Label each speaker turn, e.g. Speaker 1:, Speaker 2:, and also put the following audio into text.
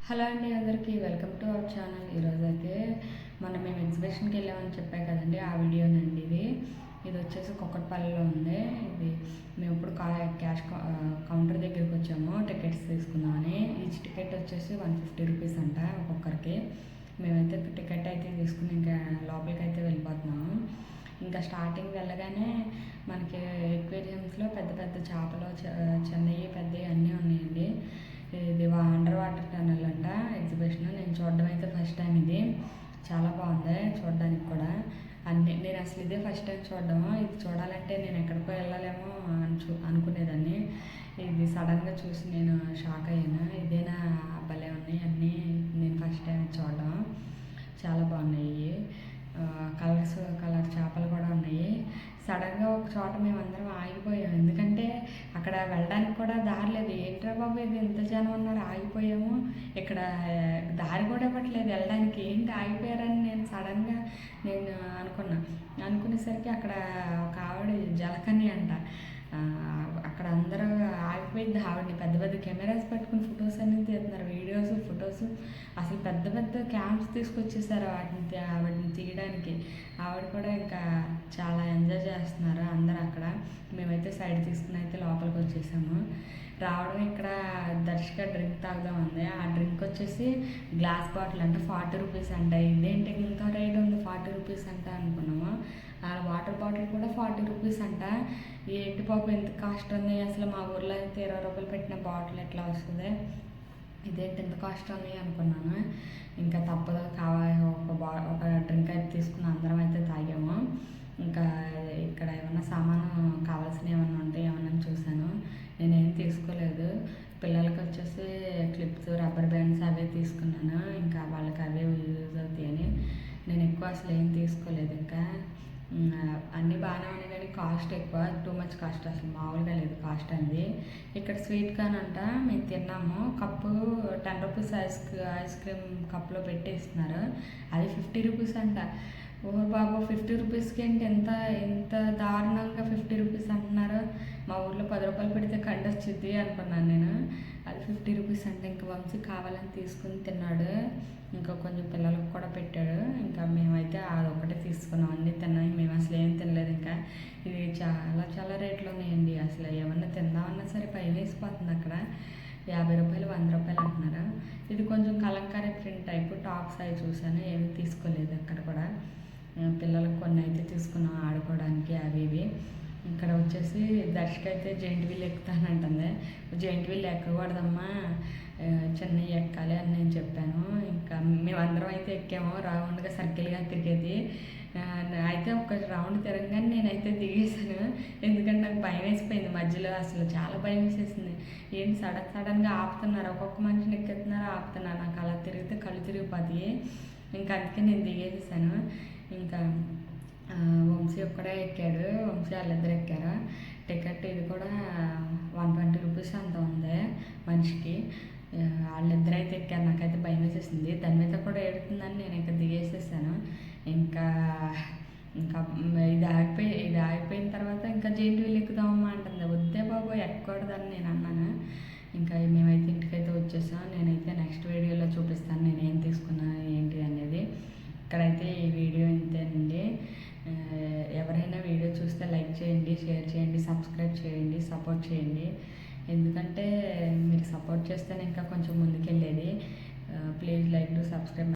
Speaker 1: Hello అండి, అందరికీ welcome to our channel. ఈరోజైతే మేము ఎగ్జిబిషన్కి వెళ్ళామని చెప్పాను కదండి, ఆ వీడియోనండి ఇది. ఇది వచ్చేసి కుక్కట్పల్లిలో ఉంది. ఇది మేము ఇప్పుడు క్యాష్ కౌంటర్ దగ్గరికి వచ్చాము టికెట్స్ తీసుకుందామని. ఈచ్ టికెట్ వచ్చేసి 150 రూపీస్ అంట ఒక్కొక్కరికి. మేమైతే టికెట్ అయితే తీసుకుని ఇంకా లోపలికి అయితే వెళ్ళిపోతున్నాము. ఇంకా స్టార్టింగ్ వెళ్ళగానే మనకి ఎక్వేరియంస్లో పెద్ద పెద్ద చేపలు చిన్నవి పెద్దవి అన్నీ ఉన్నాయండి. ఇది అండర్ వాటర్ టనల్ అంట ఎగ్జిబిషన్. నేను చూడడం అయితే ఫస్ట్ టైం. ఇది చాలా బాగుంది చూడడానికి కూడా. నేను అసలు ఇదే ఫస్ట్ టైం చూడడము. ఇది చూడాలంటే నేను ఎక్కడికో వెళ్ళాలేమో అనుకునేదాన్ని. ఇది సడన్గా చూసి నేను షాక్ అయ్యాను. ఇదేనా భలే ఉన్నాయి అన్నీ. నేను ఫస్ట్ టైం చూడడం. చాలా బాగున్నాయి. కలర్ చేపలు కూడా ఉన్నాయి. సడన్గా ఒక చోట మేమందరం ఆగిపోయాం. ఎందుకంటే అక్కడ వెళ్ళడానికి కూడా దారి లేదు. ఏంట్రా బాబు ఇది ఇంత జనం ఉన్నారు, ఆగిపోయాము. ఇక్కడ దారి కూడా ఇవ్వట్లేదు వెళ్ళడానికి. ఏంటి ఆగిపోయారని నేను సడన్గా అనుకునేసరికి అక్కడ ఒక ఆవిడ జలకన్య అంట. అక్కడ అందరూ ఆగిపోయింది. ఆవిడని పెద్ద పెద్ద కెమెరాస్ పెట్టుకుని ఫొటోస్ అన్నీ తీస్తున్నారు. వీడియోస్ ఫొటోస్ అసలు పెద్ద పెద్ద క్యామ్స్ తీసుకొచ్చేసారు ఆవిడని తీయడానికి. ఆవిడ కూడా ఇంకా చాలా ఎంజాయ్ చేస్తున్నారు అందరూ అక్కడ. మేమైతే సైడ్ తీసుకుని అయితే లోపలికి వచ్చేసాము. రావడం ఇక్కడ దర్శక డ్రింక్ తాగుదాం ఉంది. ఆ డ్రింక్ వచ్చేసి గ్లాస్ బాటిల్ అంటే 40 రూపీస్ అంట. ఇదేంటి ఇంత రేట్ ఉంది 40 రూపీస్ అంట అనుకున్నాము. ఆ వాటర్ బాటిల్ కూడా 40 రూపీస్ అంట. ఏంటి బాబు ఎంత కాస్ట్ ఉంది, అసలు మా ఊర్లో అయితే 20 రూపాయలు పెట్టిన బాటిల్ ఎట్లా వస్తుంది, ఇదేంటి ఎంత కాస్ట్ ఉంది అనుకున్నాను. ఇంకా తప్పదు ఒక డ్రింక్ అయితే తీసుకుని అందరం అయితే తాగాము. ఇంకా ఇక్కడ ఏమన్నా సామాను కావాల్సినవి ఏమన్నా ఉంటే ఏమన్నా చూశాను. నేనేం తీసుకోలేదు. పిల్లలకి వచ్చేసి క్లిప్స్ రబ్బర్ బ్యాండ్స్ అవే తీసుకున్నాను. ఇంకా వాళ్ళకి అవే యూజ్ అవుతాయని నేను ఎక్కువ అసలు ఏం తీసుకోలేదు. ఇంకా అన్నీ బాగానే ఉన్నాయి కానీ కాస్ట్ ఎక్కువ, టూ మచ్ కాస్ట్. అసలు మామూలుగా లేదు కాస్ట్ అంది. ఇక్కడ స్వీట్ కార్న్ అంట మేము తిన్నాము. కప్పు 10 రూపీస్ ఐస్ క్రీమ్ కప్లో పెట్టి ఇస్తున్నారు. అది 50 రూపీస్ అంట. ఓ బాబు 50 రూపీస్కి ఏంటి ఎంత దారుణంగా 50 రూపీస్ అంటున్నారు. మా ఊర్లో 10 రూపాయలు పెడితే కండి వచ్చింది అనుకున్నాను నేను. అది 50 రూపీస్ అంటే ఇంకా వంశీ కావాలని తీసుకుని తిన్నాడు. ఇంకా కొంచెం పిల్లలకు కూడా పెట్టాడు. ఇంకా మేమైతే అదొకటే తీసుకున్నాం. అన్నీ తిన్నాం. మేము అసలు ఏం తినలేదు. ఇంకా ఇది చాలా రేట్లు ఉన్నాయండి. అసలు ఏమన్నా తిందామన్నా సరే భయం వేసిపోతుంది. అక్కడ 50 రూపాయలు 100 రూపాయలు అంటున్నారు. ఇది కొంచెం కలంకారీ ప్రింట్ టైప్ టాప్స్ అవి చూసాను. ఏమి తీసుకోలేదు అక్కడ కూడా. పిల్లలకు కొన్ని అయితే తీసుకున్నాం ఆడుకోవడానికి అవి ఇవి. ఇక్కడ వచ్చేసి దర్శక అయితే జెయింట్ వీల్ ఎక్కుతానంటుంది. జెయింట్ వీల్ ఎక్కకూడదమ్మా, చిన్నవి ఎక్కాలి అని నేను చెప్పాను. ఇంకా మేమందరం అయితే ఎక్కాము. రౌండ్గా సర్కిల్గా తిరిగేది. అయితే ఒక రౌండ్ తిరగగానే నేనైతే దిగేసాను. ఎందుకంటే నాకు భయం వేసిపోయింది మధ్యలో. అసలు చాలా భయం వేసేసింది. ఏంటి సడన్గా ఆపుతున్నారు, ఒక్కొక్క మనిషిని ఎక్కెత్తున్నారు ఆపుతున్నారు. నాకు అలా తిరిగితే కళ్ళు తిరిగిపోతాయి. ఇంకా అందుకే నేను దిగేసేసాను. ఇంకా వంశీ ఒక్కడే ఎక్కాడు. వంశీ వాళ్ళిద్దరు ఎక్కారు. టికెట్ ఇది కూడా 120 రూపీస్ అంత ఉంది మనిషికి. వాళ్ళిద్దరు అయితే ఎక్కారు. నాకైతే భయం వేసేసింది. దాని మీద కూడా ఏడుతుందని నేను ఇంకా దిగేసేసాను. ఇంకా ఇది ఆగిపోయిన తర్వాత ఇంకా జెయింట్ వీల్ ఎక్కుదామమ్మా అంటుంది. వద్దే బాబు ఎక్కకూడదని నేను అన్నాను. ఇంకా మేమైతే ఇంటికైతే వచ్చేసాం. నేనైతే నెక్స్ట్ వీడియోలో చూపిస్తాను నేనేం తీసుకున్నాను ఏంటి అనేది. ఇక్కడైతే ఈ వీడియో ఇంతేనండి. ఎవరైనా వీడియో చూస్తే లైక్ చేయండి, షేర్ చేయండి, సబ్స్క్రైబ్ చేయండి, సపోర్ట్ చేయండి. ఎందుకంటే మీరు సపోర్ట్ చేస్తేనే ఇంకా కొంచెం ముందుకెళ్ళేది. Please like to subscribe.